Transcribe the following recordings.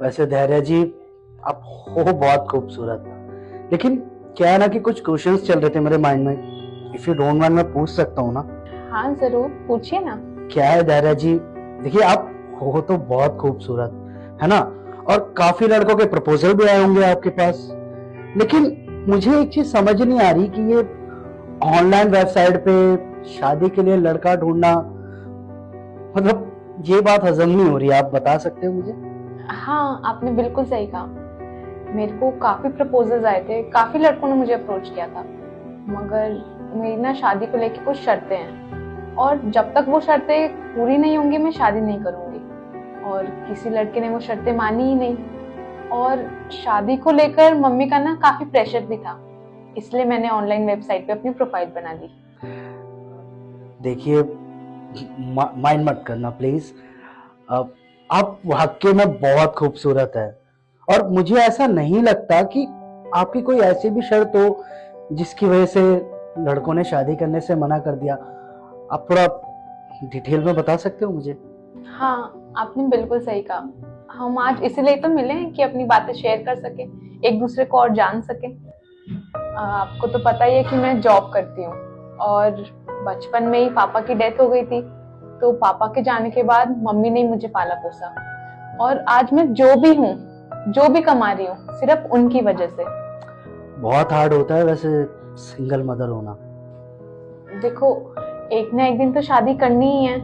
वैसे धैर्य जी, आप हो बहुत खूबसूरत, लेकिन क्या है ना कि कुछ क्वेश्चंस चल रहे थे मेरे माइंड में। इफ यू डोंट माइंड, मैं पूछ सकता हूँ ना? हाँ जरूर, पूछिए ना। क्या है धैर्य जी, देखिए आप हो तो बहुत खूबसूरत, है ना? और काफी लड़कों के प्रपोजल भी आए होंगे आपके पास, लेकिन मुझे एक चीज समझ नहीं आ रही कि ये ऑनलाइन वेबसाइट पे शादी के लिए लड़का ढूंढना, मतलब ये बात हजम नहीं हो रही। आप बता सकते हो मुझे? हाँ, आपने बिल्कुल सही कहा। मेरे को काफी प्रपोजल्स आए थे, काफी लड़कों ने मुझे अप्रोच किया था, मगर मेरी ना शादी को लेके कुछ शर्तें हैं, और जब तक वो शर्तें पूरी नहीं होंगी मैं शादी नहीं करूंगी। और किसी लड़के ने वो शर्तें मानी ही नहीं। और शादी को लेकर मम्मी का ना काफी प्रेशर भी था, इसलिए मैंने ऑनलाइन वेबसाइट पे अपनी प्रोफाइल बना दी। देखिए, माइंड मत करना प्लीज। अब आप वाकई में बहुत खूबसूरत है, और मुझे ऐसा नहीं लगता कि आपकी कोई ऐसी भी शर्त हो जिसकी वजह से लड़कों ने शादी करने से मना कर दिया। आप थोड़ा डिटेल में बता सकते हो मुझे? हाँ, आपने बिल्कुल सही कहा। हम आज इसीलिए तो मिले हैं कि अपनी बातें शेयर कर सके, एक दूसरे को और जान सके। आपको तो पता ही है कि मैं जॉब करती हूँ, और बचपन में ही पापा की डेथ हो गई थी। तो पापा के जाने के बाद मम्मी ने ही मुझे पाला पोसा, और आज मैं जो भी हूँ, जो भी कमा रही हूँ, सिर्फ उनकी वजह से। बहुत हार्ड होता है वैसे सिंगल मदर होना। देखो, एक ना एक दिन तो शादी करनी ही है,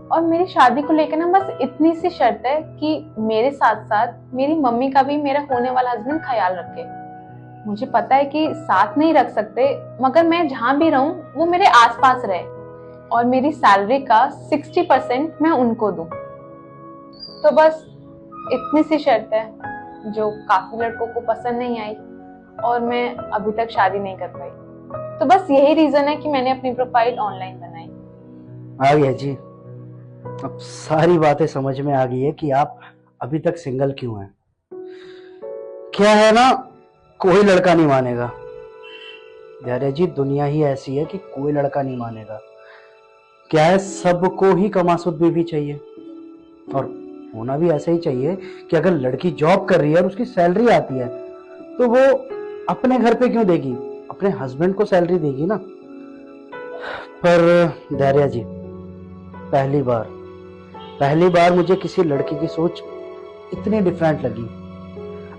और मेरी शादी को लेकर ना बस इतनी सी शर्त है कि मेरे साथ साथ मेरी मम्मी का भी मेरा होने वाला हस्बैंड ख्याल रखे। मुझे पता है कि साथ नहीं रख सकते, मगर मैं जहां भी रहूं वो मेरे आसपास रहे, और मेरी सैलरी का 60% मैं उनको दूं। तो बस इतनी सी शर्त है, जो काफी लड़कों को पसंद नहीं आई, और मैं अभी तक शादी नहीं कर पाई। तो बस यही रीजन है कि मैंने अपनी प्रोफाइल ऑनलाइन बनाई। आ गया जी, अब सारी बातें समझ में आ गई है कि आप अभी तक सिंगल क्यों हैं। क्या है ना, कोई लड़का नहीं मानेगा धैर्य जी, दुनिया ही ऐसी है कि कोई लड़का नहीं मानेगा। क्या है, सबको ही कमासुद बीवी चाहिए, और होना भी ऐसा ही चाहिए कि अगर लड़की जॉब कर रही है और उसकी सैलरी आती है तो वो अपने घर पे क्यों देगी, अपने हस्बैंड को सैलरी देगी ना। पर धैर्य जी, पहली बार पहली बार मुझे किसी लड़की की सोच इतनी डिफरेंट लगी।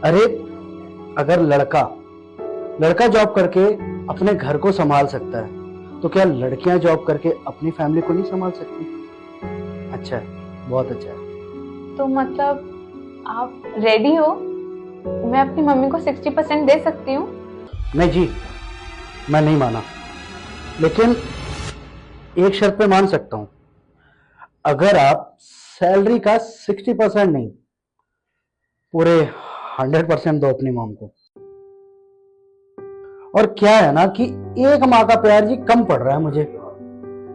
अरे, अगर लड़का लड़का जॉब करके अपने घर को संभाल सकता है, तो क्या लड़कियां जॉब करके अपनी फैमिली को नहीं संभाल सकती? अच्छा है, बहुत अच्छा है। तो मतलब आप रेडी हो? मैं अपनी मम्मी को 60% दे सकती हूँ? नहीं जी, मैं नहीं माना, लेकिन एक शर्त पे मान सकता हूं। अगर आप सैलरी का 60% नहीं, पूरे 100% दो अपनी मॉम को। और क्या है ना कि एक माँ का प्यार जी कम पड़ रहा है मुझे।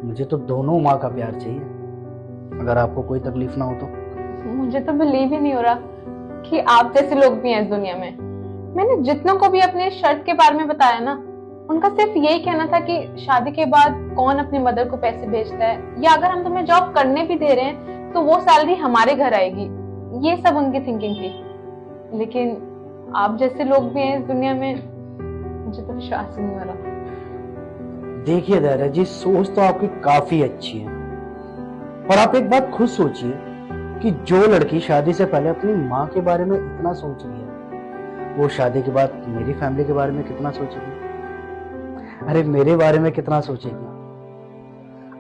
मुझे तो दोनों माँ का प्यार चाहिए, अगर आपको कोई तकलीफ ना हो तो। मुझे तो बिलीव ही नहीं हो रहा कि आप जैसे लोग भी हैं इस दुनिया में। मैंने जितनों को भी अपने शर्त के बारे में बताया ना, उनका सिर्फ यही कहना था कि शादी के बाद कौन अपनी मदर को पैसे भेजता है, या अगर हम तुम्हें जॉब करने भी दे रहे हैं तो वो सैलरी हमारे घर आएगी। ये सब उनकी थिंकिंग थी। लेकिन आप जैसे लोग भी हैं इस दुनिया में, मुझे तो विश्वास ही नहीं हो रहा। देखिए धैर्य जी, सोच तो आपकी काफी अच्छी है, और आप एक बात खुद सोचिए कि जो लड़की शादी से पहले अपनी माँ के बारे में इतना सोच रही है, वो शादी के बाद मेरी फैमिली के बारे में कितना सोचेगी, अरे मेरे बारे में कितना सोचेगी।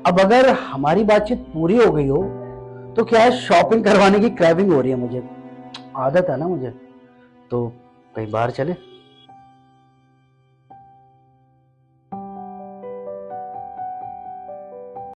अब अगर हमारी बातचीत पूरी हो गई हो तो क्या है, शॉपिंग करवाने की क्रेविंग हो रही है मुझे। आदत है ना मुझे, तो कहीं बाहर चले।